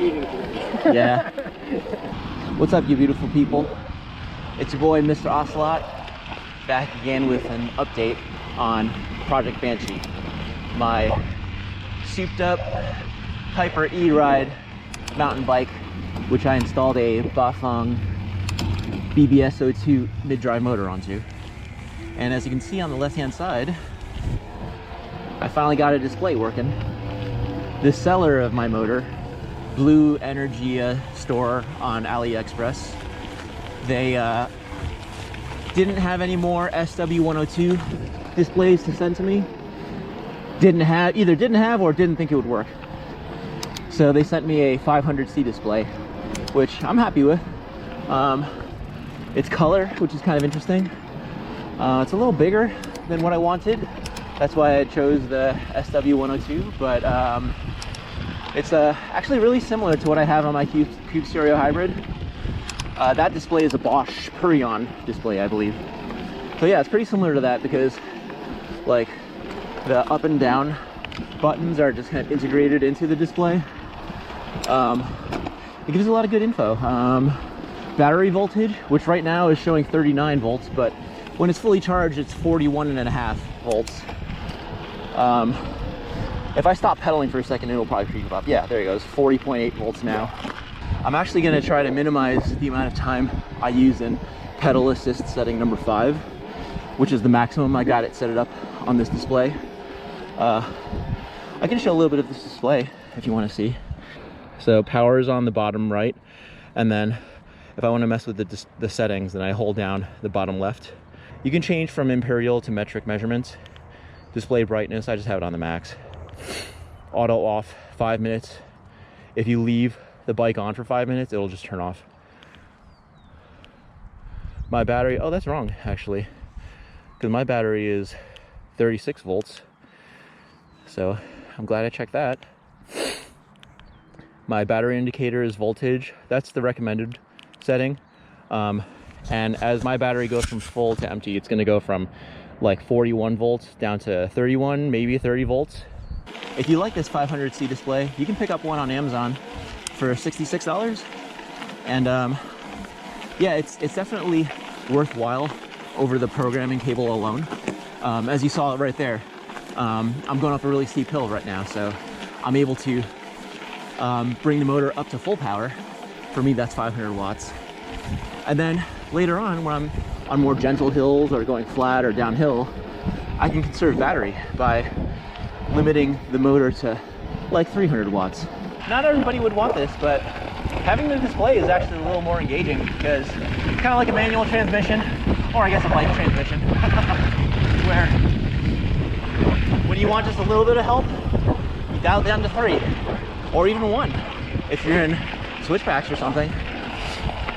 cheating today. Yeah. What's up, you beautiful people? It's your boy, Mr. Ocelot, back again with an update on Project Banshee, my souped up Hyper E-Ride mountain bike, which I installed a Bafang BBS02 mid-drive motor onto. And as you can see on the left-hand side, I finally got a display working. The seller of my motor, Bluenergia Store on AliExpress, they didn't have any more SW102 displays to send to me. Either didn't have or didn't think it would work. So they sent me a 500C display, which I'm happy with. It's color, which is kind of interesting. It's a little bigger than what I wanted. That's why I chose the SW102, but it's actually really similar to what I have on my Cube Stereo Hybrid. That display is a Bosch Purion display, I believe. So yeah, it's pretty similar to that because like the up and down buttons are just kind of integrated into the display. It gives a lot of good info. Battery voltage, which right now is showing 39 volts, but when it's fully charged, it's 41.5 volts. If I stop pedaling for a second, it'll probably creep up. Yeah, there it goes, 40.8 volts now. I'm actually going to try to minimize the amount of time I use in pedal assist setting number 5, which is the maximum. I got it set it up on this display. I can show a little bit of this display if you want to see. So power is on the bottom right, and then if I want to mess with the settings, then I hold down the bottom left. You can change from imperial to metric measurements. Display brightness, I just have it on the max. Auto off, 5 minutes. If you leave the bike on for 5 minutes, it'll just turn off. My battery, oh, that's wrong actually, because my battery is 36 volts. So I'm glad I checked that. My battery indicator is voltage. That's the recommended setting. And as my battery goes from full to empty, it's gonna go from like 41 volts down to 31, maybe 30 volts. If you like this 500C display, you can pick up one on Amazon for $66. And yeah, it's definitely worthwhile over the programming cable alone. As you saw right there, I'm going up a really steep hill right now, so I'm able to bring the motor up to full power. For me, that's 500 watts. And then later on, when I'm on more gentle hills or going flat or downhill, I can conserve battery by limiting the motor to like 300 watts. Not everybody would want this, but having the display is actually a little more engaging because it's kind of like a manual transmission, or I guess a bike transmission, where when you want just a little bit of help, you dial it down to 3 or even 1 if you're in switchbacks or something.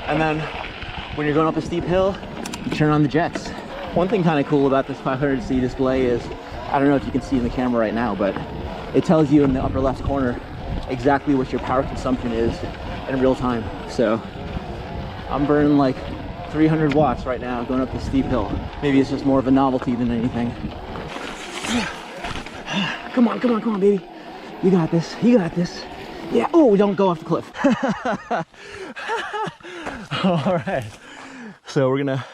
And then when you're going up a steep hill, you turn on the jets. One thing kind of cool about this 500C display is, I don't know if you can see in the camera right now, but it tells you in the upper left corner exactly what your power consumption is in real time. So I'm burning like 300 watts right now going up this steep hill. Maybe it's just more of a novelty than anything. Come on, come on, come on, baby. You got this, you got this. Yeah, oh, don't go off the cliff. All right, so we're gonna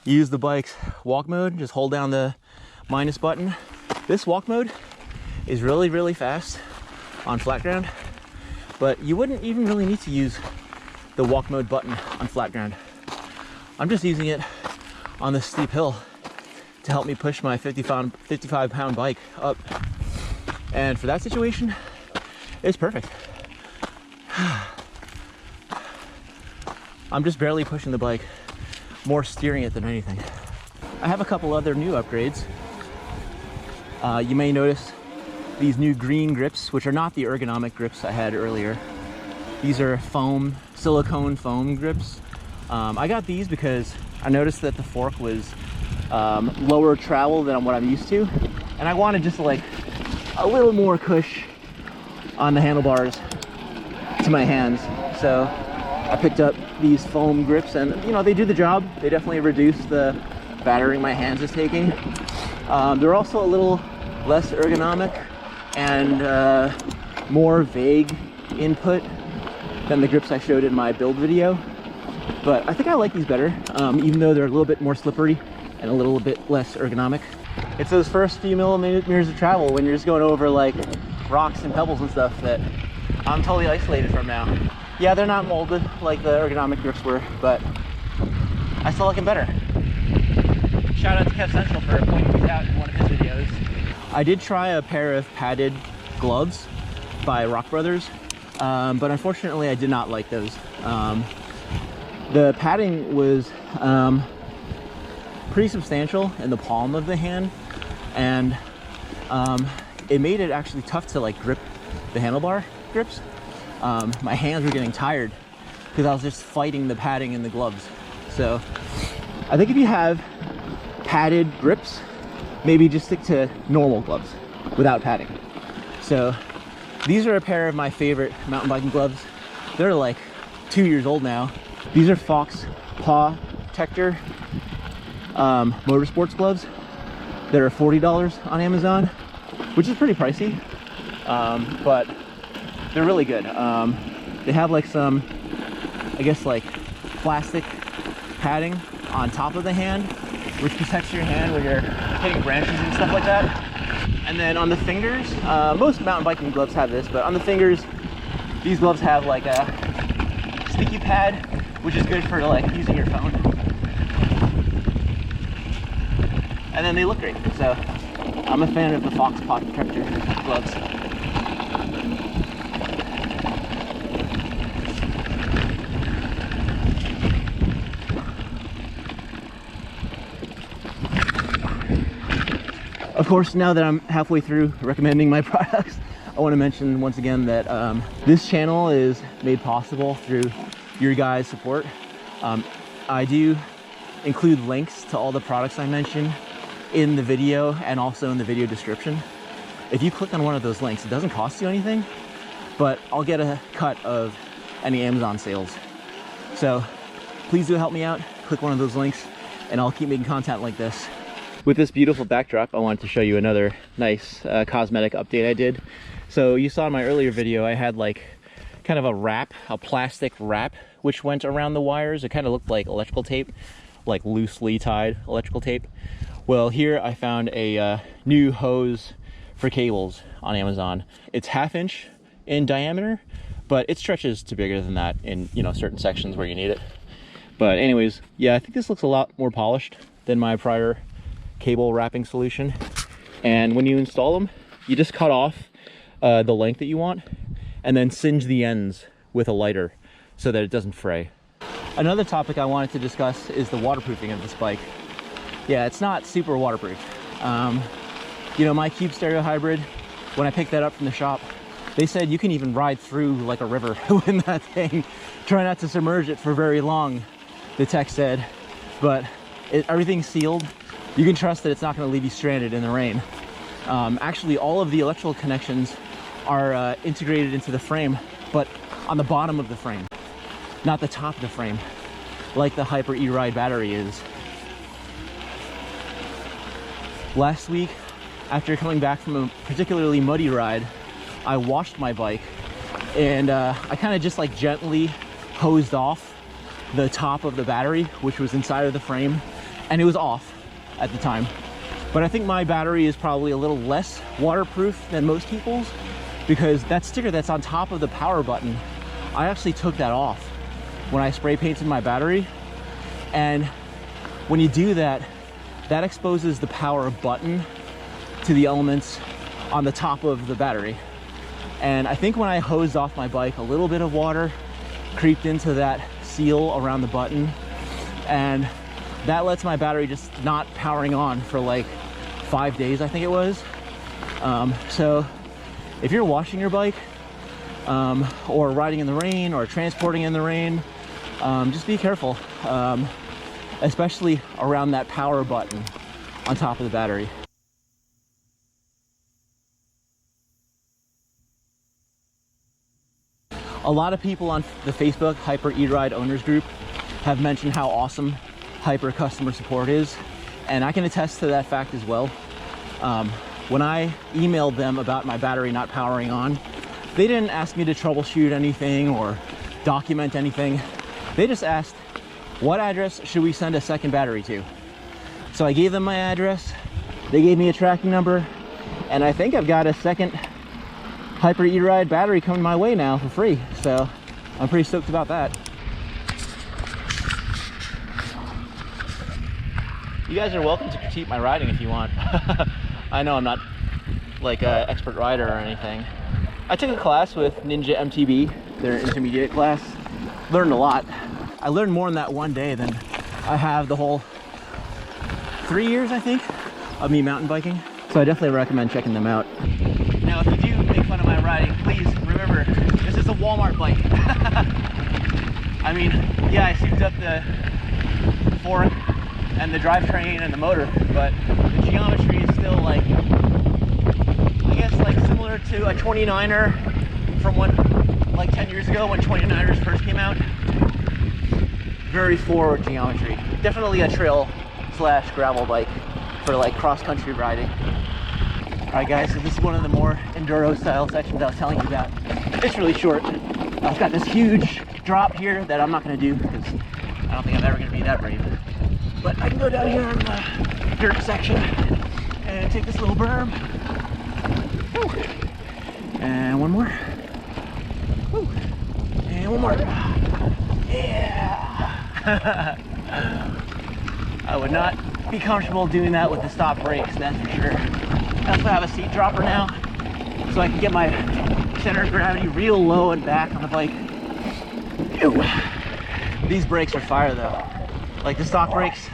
use the bike's walk mode. Just hold down the minus button. This walk mode is really, really fast on flat ground, but you wouldn't even really need to use the walk mode button on flat ground. I'm just using it on this steep hill to help me push my 55-pound bike up. And for that situation, it's perfect. I'm just barely pushing the bike, more steering it than anything. I have a couple other new upgrades. You may notice these new green grips, which are not the ergonomic grips I had earlier. These are silicone foam grips. I got these because I noticed that the fork was lower travel than what I'm used to, and I wanted just like a little more cush on the handlebars to my hands. So I picked up these foam grips, and you know, they do the job. They definitely reduce the battering my hands is taking. They're also a little less ergonomic and more vague input than the grips I showed in my build video. But I think I like these better, even though they're a little bit more slippery and a little bit less ergonomic. It's those first few millimeters of travel when you're just going over like rocks and pebbles and stuff that I'm totally isolated from now. Yeah, they're not molded like the ergonomic grips were, but I still like them better. Shout out to Kev Central for pointing these out in one of his videos. I did try a pair of padded gloves by Rockbros, but unfortunately I did not like those. The padding was pretty substantial in the palm of the hand, and it made it actually tough to like grip the handlebar grips. My hands were getting tired because I was just fighting the padding in the gloves. So I think if you have padded grips, maybe just stick to normal gloves without padding. So these are a pair of my favorite mountain biking gloves. They're like 2 years old now. These are Fox Pawtector motorsports gloves that are $40 on Amazon, which is pretty pricey, but they're really good. They have like some, I guess, like plastic padding on top of the hand, which protects your hand when you're hitting branches and stuff like that. And then on the fingers, most mountain biking gloves have this, but on the fingers, these gloves have like a sticky pad, which is good for like using your phone. And then they look great, so I'm a fan of the Fox Pawtector gloves. Of course, now that I'm halfway through recommending my products, I want to mention once again that this channel is made possible through your guys' support. I do include links to all the products I mention in the video and also in the video description. If you click on one of those links, it doesn't cost you anything, but I'll get a cut of any Amazon sales. So please do help me out. Click one of those links and I'll keep making content like this. With this beautiful backdrop, I wanted to show you another nice cosmetic update I did. So you saw in my earlier video, I had like kind of a wrap, a plastic wrap, which went around the wires. It kind of looked like electrical tape, like loosely tied electrical tape. Well, here I found a new hose for cables on Amazon. It's 1/2 inch in diameter, but it stretches to bigger than that in, you know, certain sections where you need it. But anyways, yeah, I think this looks a lot more polished than my prior cable wrapping solution. And when you install them, you just cut off the length that you want and then singe the ends with a lighter so that it doesn't fray. Another topic I wanted to discuss is the waterproofing of this bike. Yeah, it's not super waterproof. You know, my Cube Stereo Hybrid, when I picked that up from the shop, they said you can even ride through like a river with that thing. Try not to submerge it for very long, the tech said, but everything's sealed. You can trust that it's not going to leave you stranded in the rain. Actually, all of the electrical connections are integrated into the frame, but on the bottom of the frame, not the top of the frame, like the Hyper E-Ride battery is. Last week, after coming back from a particularly muddy ride, I washed my bike and I kind of just like gently hosed off the top of the battery, which was inside of the frame, and it was off at the time. But I think my battery is probably a little less waterproof than most people's, because that sticker that's on top of the power button, I actually took that off when I spray painted my battery. And when you do that, that exposes the power button to the elements on the top of the battery. And I think when I hosed off my bike, a little bit of water creeped into that seal around the button, and that lets my battery just not powering on for like 5 days, I think it was. So if you're washing your bike or riding in the rain or transporting in the rain, just be careful, especially around that power button on top of the battery. A lot of people on the Facebook Hyper E-Ride owners group have mentioned how awesome Hyper customer support is, and I can attest to that fact as well. When I emailed them about my battery not powering on, they didn't ask me to troubleshoot anything or document anything. They just asked, what address should we send a second battery to? So I gave them my address, they gave me a tracking number, and I think I've got a second Hyper E-Ride battery coming my way now for free. So I'm pretty stoked about that. You guys are welcome to critique my riding if you want. I know I'm not like an expert rider or anything. I took a class with Ninja MTB, their intermediate class. Learned a lot. I learned more in that one day than I have the whole 3 years, I think, of me mountain biking. So I definitely recommend checking them out. Now, if you do make fun of my riding, please remember, this is a Walmart bike. I mean, yeah, I souped up the fork and the drivetrain and the motor, but the geometry is still like, I guess, like similar to a 29er from when, like 10 years ago when 29ers first came out. Very forward geometry. Definitely a trail slash gravel bike for like cross-country riding. Alright guys, so this is one of the more enduro style sections I was telling you about. It's really short. I've got this huge drop here that I'm not going to do because I don't think I'm ever going to be that brave. But I can go down here on the dirt section and take this little berm. Woo. And one more. Woo. And one more. Yeah! I would not be comfortable doing that with the stop brakes, that's for sure. I also have a seat dropper now, so I can get my center of gravity real low and back on the bike. Ew. These brakes are fire though. Like the stock brakes,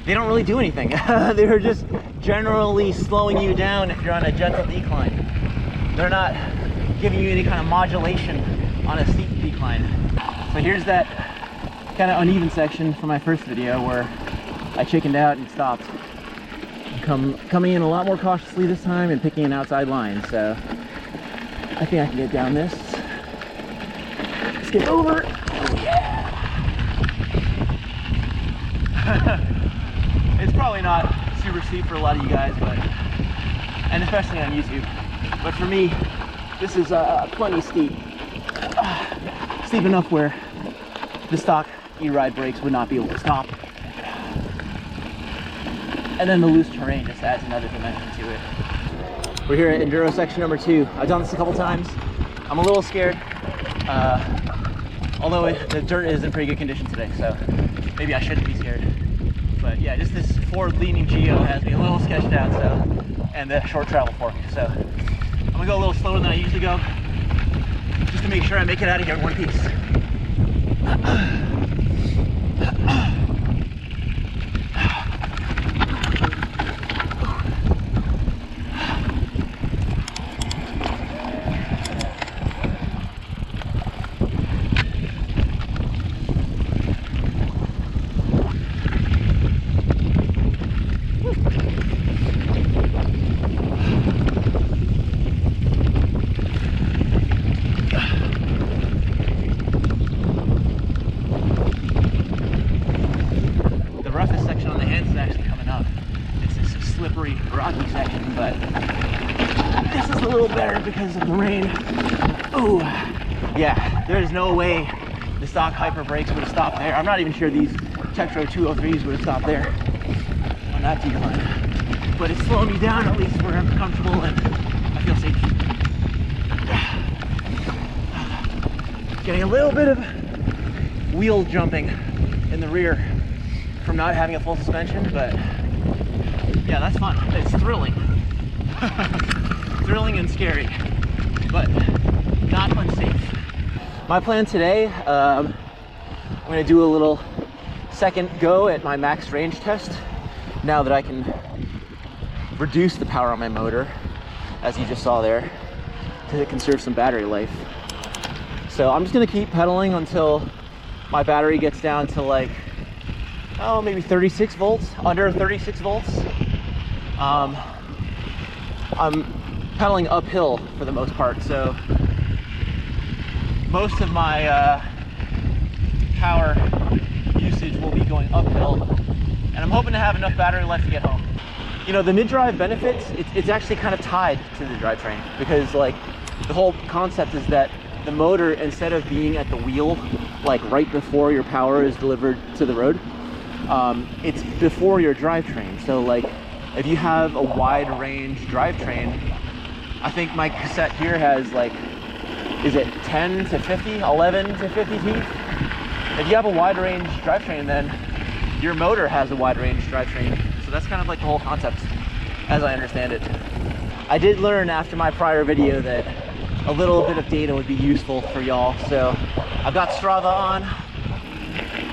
they don't really do anything. They're just generally slowing you down if you're on a gentle decline. They're not giving you any kind of modulation on a steep decline. So here's that kind of uneven section from my first video where I chickened out and stopped. I'm coming in a lot more cautiously this time and picking an outside line, so I think I can get down this. Let's get over. Oh yeah! It's probably not super steep for a lot of you guys, but, and especially on YouTube, but for me, this is plenty steep. Steep enough where the stock E-Ride brakes would not be able to stop. And then the loose terrain just adds another dimension to it. We're here at Enduro section number 2. I've done this a couple times. I'm a little scared, although the dirt is in pretty good condition today, so maybe I shouldn't be scared. But yeah, just this forward-leaning geo has me a little sketched out, so, and the short travel fork. So I'm gonna go a little slower than I usually go, just to make sure I make it out of here in one piece. Rocky section, but this is a little better because of the rain. Ooh, yeah, there's no way the stock Hyper brakes would have stopped there. I'm not even sure these Tektro 203s would have stopped there on that decline. But it's slowing me down at least where I'm comfortable and I feel safe. Getting a little bit of wheel jumping in the rear from not having a full suspension, but yeah, that's fun. It's thrilling. Thrilling and scary, but not unsafe. My plan today, I'm going to do a little second go at my max range test now that I can reduce the power on my motor, as you just saw there, to conserve some battery life. So I'm just going to keep pedaling until my battery gets down to like, oh, maybe 36 volts, under 36 volts. I'm pedaling uphill for the most part, so most of my power usage will be going uphill, and I'm hoping to have enough battery life to get home. You know, the mid-drive benefits, it's actually kind of tied to the drivetrain, because like the whole concept is that the motor, instead of being at the wheel, like right before your power is delivered to the road, it's before your drivetrain. So like if you have a wide range drivetrain, I think my cassette here has like, is it 10 to 50, 11 to 50 teeth? If you have a wide range drivetrain, then your motor has a wide range drivetrain. So that's kind of like the whole concept, as I understand it. I did learn after my prior video that a little bit of data would be useful for y'all. So I've got Strava on.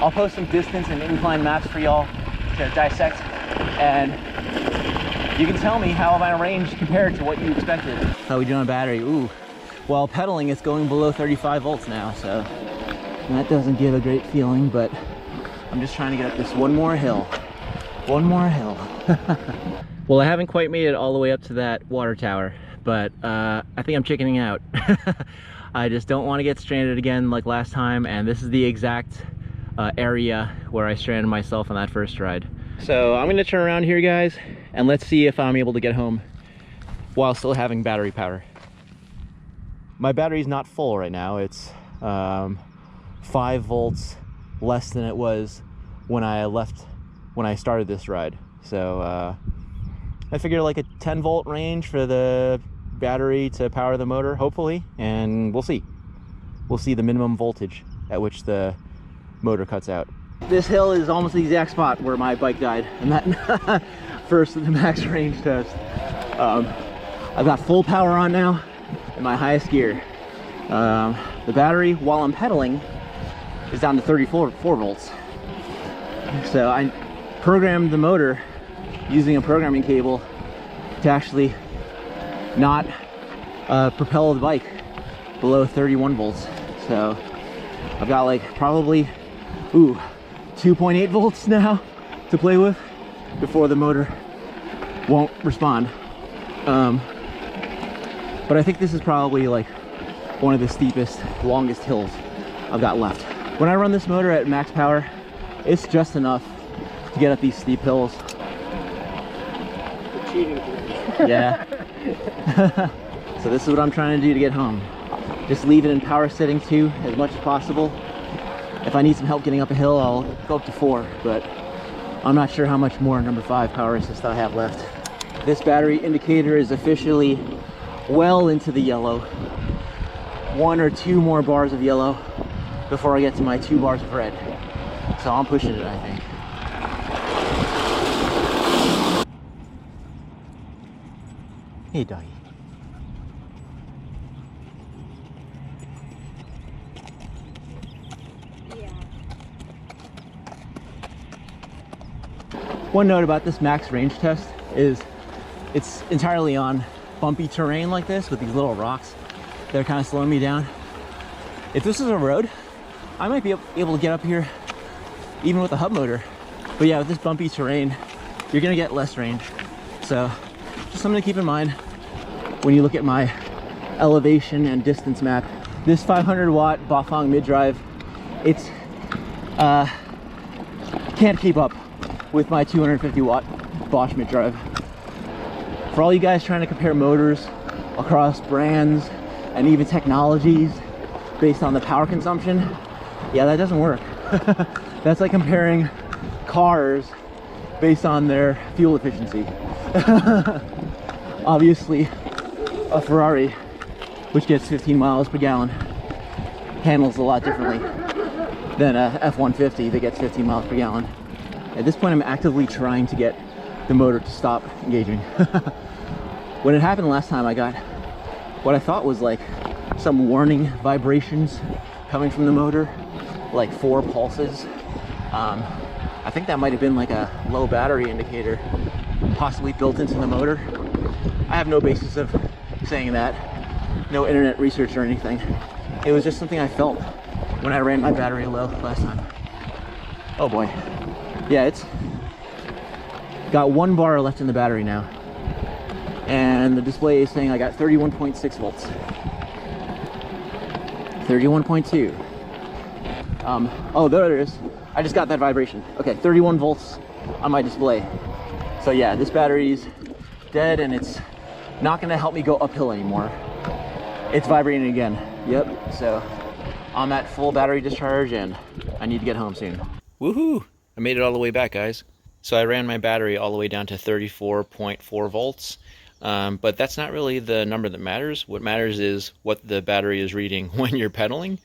I'll post some distance and incline maps for y'all to dissect, and you can tell me how my range compared to what you expected. How we doing on battery? Ooh, while pedaling, it's going below 35 volts now, so that doesn't give a great feeling, but I'm just trying to get up this one more hill. One more hill. Well, I haven't quite made it all the way up to that water tower, but I think I'm chickening out. I just don't want to get stranded again like last time, and this is the exact area where I stranded myself on that first ride. So I'm gonna turn around here, guys, and let's see if I'm able to get home while still having battery power. My battery's not full right now. It's 5 volts less than it was when I started this ride. So I figure like a 10 volt range for the battery to power the motor, hopefully, and we'll see. We'll see the minimum voltage at which the motor cuts out. This hill is almost the exact spot where my bike died in that first of the max range test. I've got full power on now in my highest gear. The battery, while I'm pedaling, is down to 34 volts. So I programmed the motor using a programming cable to actually not propel the bike below 31 volts. So I've got like probably 2.8 volts now to play with before the motor won't respond. But I think this is probably like one of the steepest, longest hills I've got left. When I run this motor at max power, it's just enough to get up these steep hills. You're cheating today. Yeah. So this is what I'm trying to do to get home. Just leave it in power setting 2 as much as possible. If I need some help getting up a hill, I'll go up to 4, but I'm not sure how much more number 5 power assist I have left. This battery indicator is officially well into the yellow. 1 or 2 more bars of yellow before I get to my 2 bars of red. So I'm pushing it, I think. Hey, doggy. One note about this max range test is it's entirely on bumpy terrain like this with these little rocks. They're kind of slowing me down. If this is a road, I might be able to get up here even with a hub motor. But yeah, with this bumpy terrain, you're gonna get less range. So just something to keep in mind when you look at my elevation and distance map. This 500 watt Bafang mid-drive, it's can't keep up with my 250 watt Bosch mid-drive. For all you guys trying to compare motors across brands and even technologies based on the power consumption, yeah, that doesn't work. That's like comparing cars based on their fuel efficiency. Obviously, a Ferrari, which gets 15 miles per gallon, handles a lot differently than a F-150 that gets 15 miles per gallon. At this point, I'm actively trying to get the motor to stop engaging. When it happened last time, I got what I thought was like some warning vibrations coming from the motor, like 4 pulses. I think that might have been like a low battery indicator, possibly built into the motor. I have no basis of saying that, no internet research or anything. It was just something I felt when I ran my battery low last time. Oh boy. Yeah, it's got 1 bar left in the battery now, and the display is saying I got 31.6 volts. 31.2. Oh, there it is. I just got that vibration. Okay, 31 volts on my display. So yeah, this battery's dead and it's not gonna help me go uphill anymore. It's vibrating again. Yep, so I'm at full battery discharge and I need to get home soon. Woohoo! I made it all the way back, guys. So I ran my battery all the way down to 34.4 volts, but that's not really the number that matters. What matters is what the battery is reading when you're pedaling,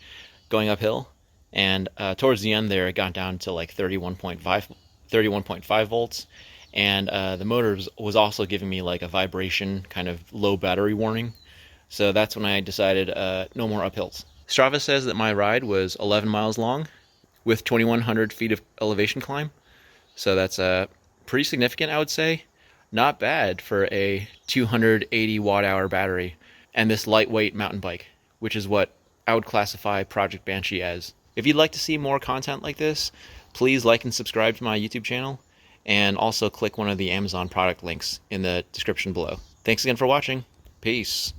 going uphill. And towards the end there, it got down to like 31.5 volts. And the motor was also giving me like a vibration, kind of low battery warning. So that's when I decided no more uphills. Strava says that my ride was 11 miles long with 2,100 feet of elevation climb. So that's pretty significant, I would say. Not bad for a 280 watt hour battery and this lightweight mountain bike, which is what I would classify Project Banshee as. If you'd like to see more content like this, please like and subscribe to my YouTube channel, and also click one of the Amazon product links in the description below. Thanks again for watching. Peace.